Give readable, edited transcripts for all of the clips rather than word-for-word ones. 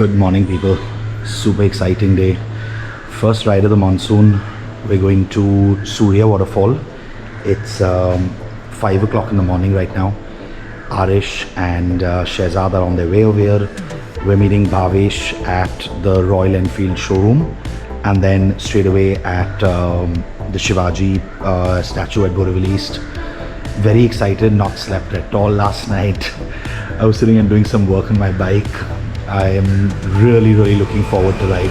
Good morning, people. Super exciting day. First ride of the monsoon. We're going to Surya Waterfall. It's 5 o'clock in the morning right now. Arish and Shehzad are on their way over here. We're meeting Bhavesh at the Royal Enfield showroom, and then straight away at the Shivaji statue at Borivali East. Very excited, not slept at all last night. I was sitting and doing some work on my bike. I am really looking forward to ride.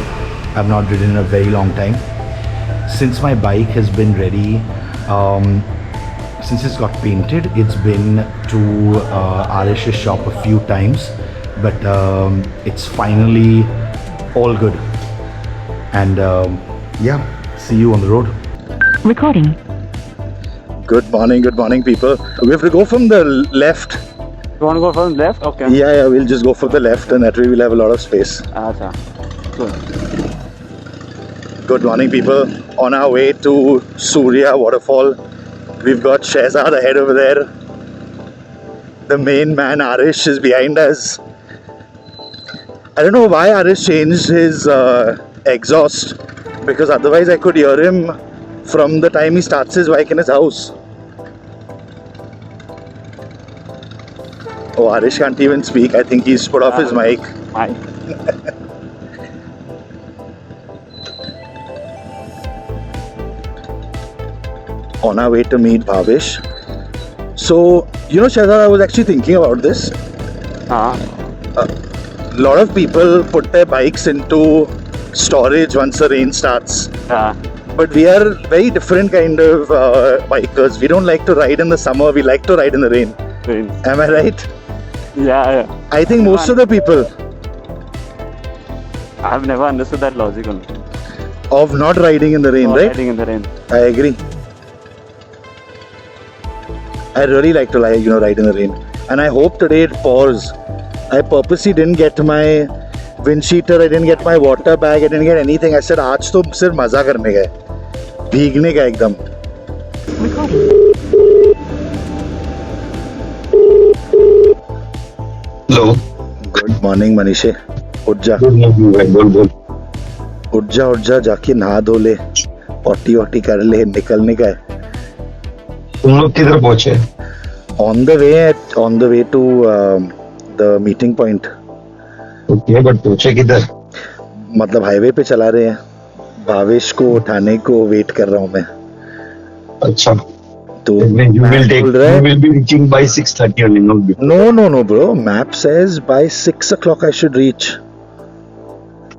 I've not ridden in a very long time. Since my bike has been ready, since it's got painted, it's been to Arish's shop a few times, but it's finally all good. And yeah, see you on the road. Recording. Good morning, people. We have to go from the left. You want to go from left? Okay. Yeah, we'll just go for the left, and that way we'll have a lot of space. Acha. Good. Good morning, people. On our way to Surya Waterfall. We've got Shehzad ahead over there. The main man, Arish, is behind us. I don't know why Arish changed his exhaust, because otherwise I could hear him from the time he starts his bike in his house. Oh, Arish can't even speak. I think he's put off his mic. Hi. On our way to meet Bhavesh. So, you know, Shehzad, I was actually thinking about this. A lot of people put their bikes into storage once the rain starts. But we are very different kind of bikers. We don't like to ride in the summer, we like to ride in the rain. Am I right? Yeah. I think most of the people I've never understood that logic of not riding in the rain, right? Riding in the rain. I agree. I really like to ride in the rain. And I hope today it pours. I purposely didn't get my wind cheater, I didn't get my water bag, I didn't get anything. I said, आज तो सिर्फ मजा करने का है, भीगने का एकदम. हेलो. गुड मॉर्निंग मनीषे. उठ जा. बोल. उठ जा, जाके नहा धो ले, पॉटी कर ले, निकलने का है. तुम लोग किधर पहुंचे? On the way to the meeting point. Okay, but पहुंचे किधर? मतलब हाईवे पे चला रहे हैं. भावेश को उठाने को वेट कर रहा हूँ मैं. अच्छा. तो you will be reaching by 6:30 only, no? No, bro. Map says by 6 o'clock I should reach.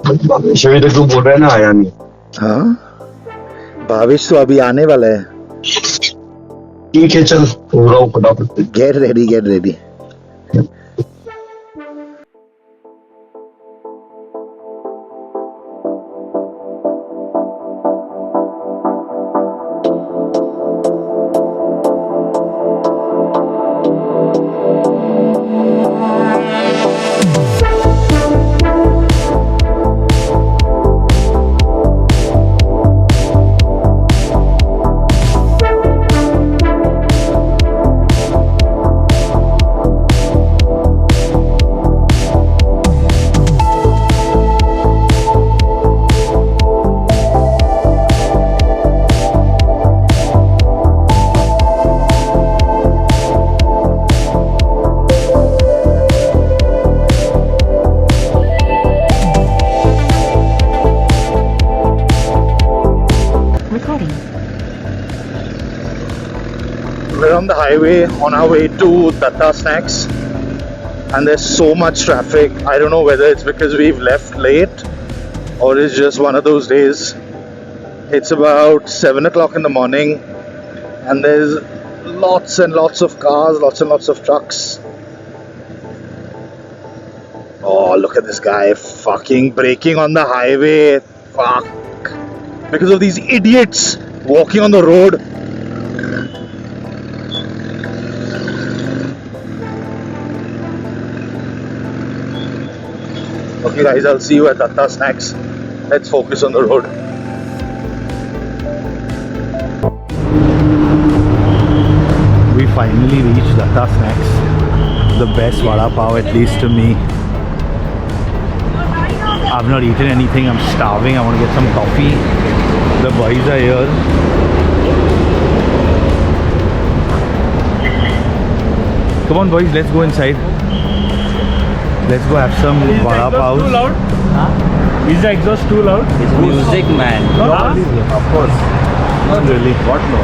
Bhavesh अभी तक तू बोल रहा है ना आया नहीं. हाँ, भावेश तो अभी आने वाला है. ठीक है, चल हो रहा हूँ फटाफट. Get ready. We're on the highway on our way to Datta Snacks, and there's so much traffic. I don't know whether it's because we've left late or it's just one of those days. It's about 7 o'clock in the morning, and there's lots and lots of cars, lots and lots of trucks. Oh, look at this guy fucking braking on the highway. Fuck. Because of these idiots walking on the road. Okay guys, I'll see you at Datta Snacks. Let's focus on the road. We finally reached Datta Snacks. The best vada pav, at least to me. I've not eaten anything. I'm starving. I want to get some coffee. The boys are here. Come on, boys. Let's go inside. Let's go have some vada pav. Too loud? Huh? Is the exhaust too loud? It's music, man. Of course. Not really. What no?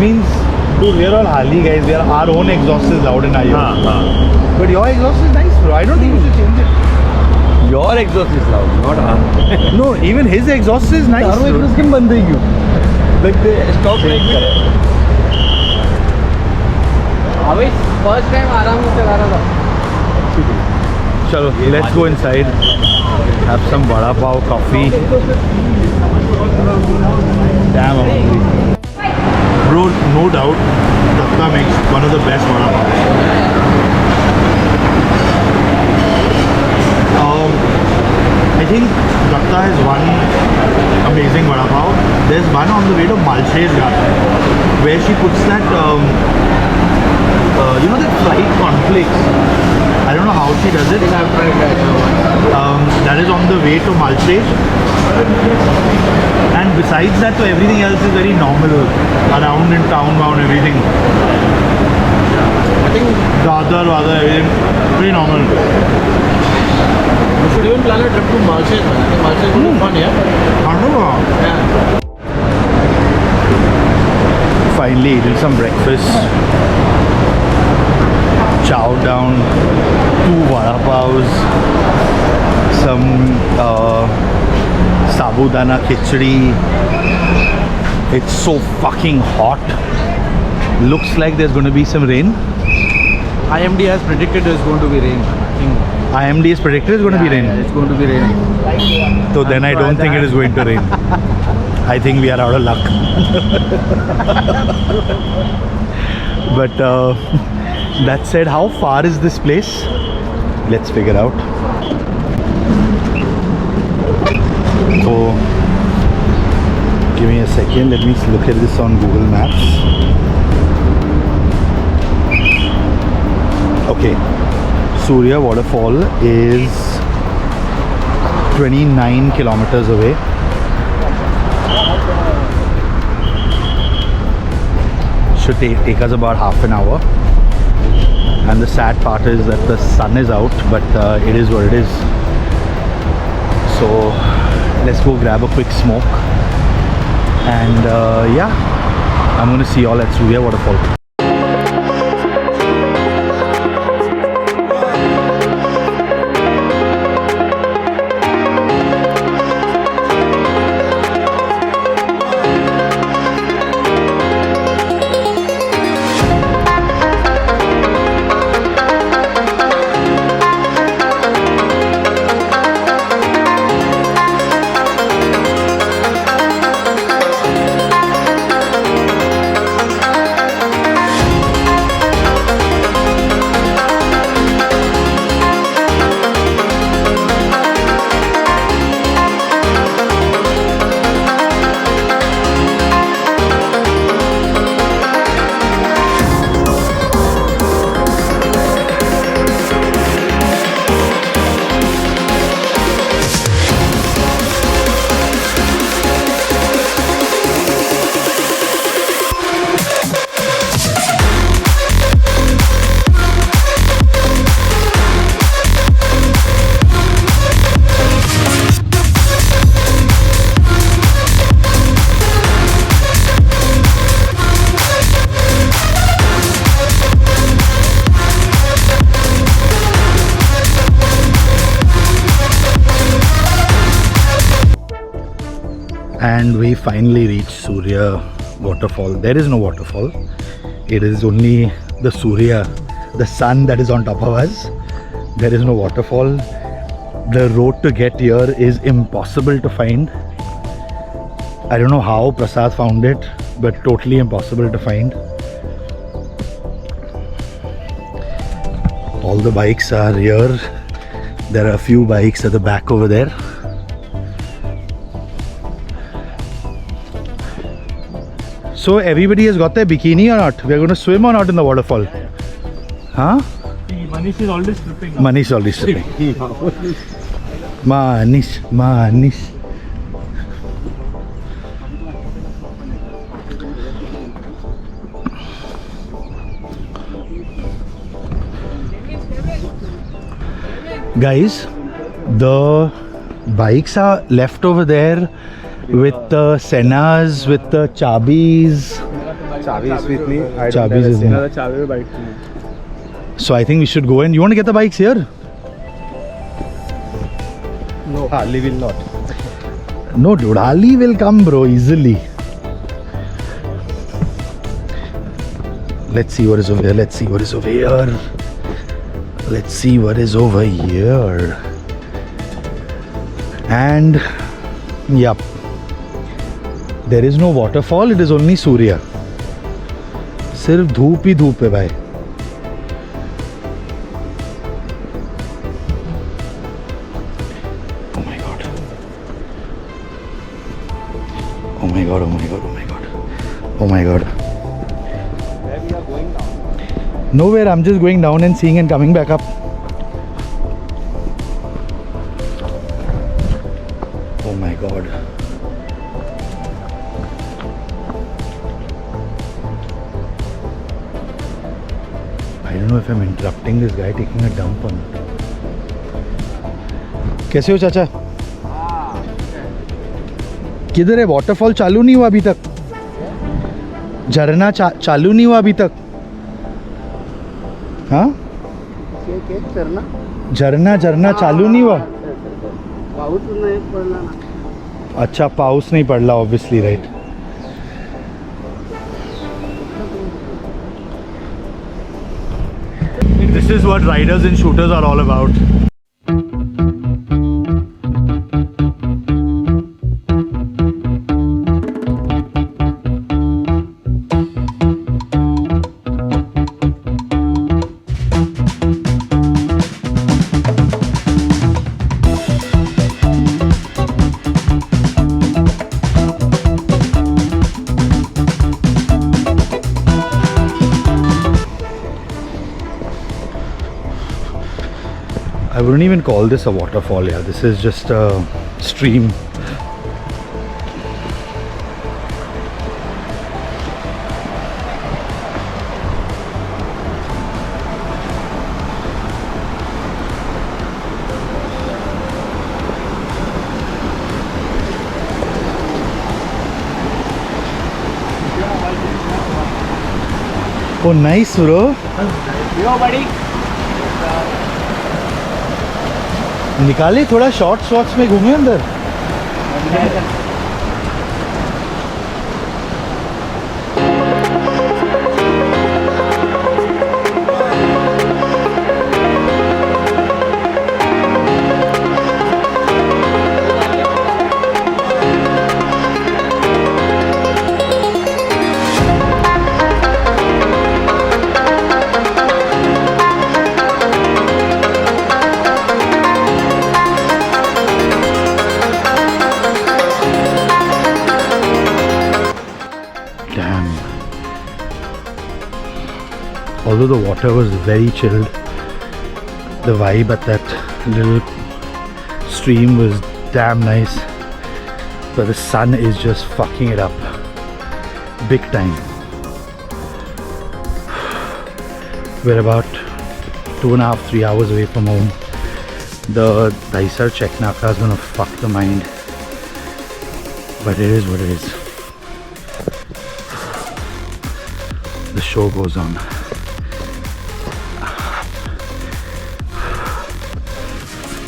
Means, dude, we are all Harley guys. We are, our own exhaust is loud in our ears. But your exhaust is nice, bro. I don't think you should change it. Your exhaust is loud, not ours. No, even his exhaust is nice. Our exhaust क्यों बंद है क्यों? Like they stop like that. अभी first time आराम से चला रहा था. Chalo, let's go inside. Have some vada pav, coffee. Damn, I'm hungry. Bro, no doubt, Datta makes one of the best vada pav. I think Datta has one amazing vada pav. There's one on the way to Malshe's Ghat, where she puts that, you know, that fried cornflakes. I don't know how she does it. I've tried that. That is on the way to Malshe's. And besides that, so everything else is very normal. Around in town, bound, everything. I think Dadar, everything. Pretty normal. we should even plan a trip to Malshe's. I think Malshe's would be fun, yeah? Yeah. Finally eaten some breakfast. Chow down, 2 vada pavs, some sabudana khichdi. It's so fucking hot. Looks like there's going to be some rain. IMD has predicted there's going to be rain. I think IMD is predicted it's going to be rain. it's going to be raining. So then I don't think it is going to rain. I think we are out of luck. But that said, how far is this place? Let's figure out. So, give me a second. Let me look at this on Google Maps. Okay, Surya Waterfall is 29 kilometers away. Should take us about half an hour. And the sad part is that the sun is out, but it is what it is. So let's go grab a quick smoke. And yeah, I'm going to see you all at Surya Waterfall. And we finally reached Surya Waterfall. There is no waterfall. It is only the Surya, the sun that is on top of us. There is no waterfall. The road to get here is impossible to find. I don't know how Prasad found it, but totally impossible to find. All the bikes are here. There are a few bikes at the back over there. So everybody has got their bikini or not? We are going to swim or not in the waterfall? Huh? Manish is already stripping. Manish already stripping. Manish. Guys, the bikes are left over there with the Senas, with the Chabis. Chabi is with me. I Chabi don't have is a there. Sena, the Chabi will bite me. So I think we should go in. You want to get the bikes here? No, Harley will not. No, dude. Ali will come, bro, easily. Let's see what is over here. Let's see what is over here. Let's see what is over here. And, yep. There is no waterfall. It is only Surya. सिर्फ धूप ही धूप है भाई. Oh my god. Oh my god, oh my god, oh my god. Oh my god. Where we are going now? Nowhere, I'm just going down and seeing and coming back up. Oh my god. I don't know if I'm interrupting this guy taking a dump or not. कैसे हो चाचा? किधर है? Waterfall चालू नहीं हुआ अभी तक. झरना चालू नहीं हुआ अभी तक. हाँ? झरना चालू नहीं हुआ. अच्छा, पाऊस नहीं पडला obviously, right. This is what riders and shooters are all about. I wouldn't even call this a waterfall, yeah. This is just a stream. Oh, nice, bro. Yo, buddy. निकाले थोड़ा शॉर्ट्स में घूमे अंदर. Although the water was very chilled, the vibe at that little stream was damn nice. But the sun is just fucking it up big time. We're about 2.5-3 hours away from home. The Daisar Cheknaka is gonna fuck the mind, but it is what it is. The show goes on.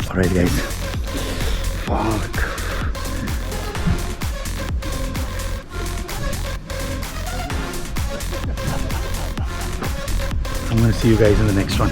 Alright guys, fuck. I'm gonna see you guys in the next one.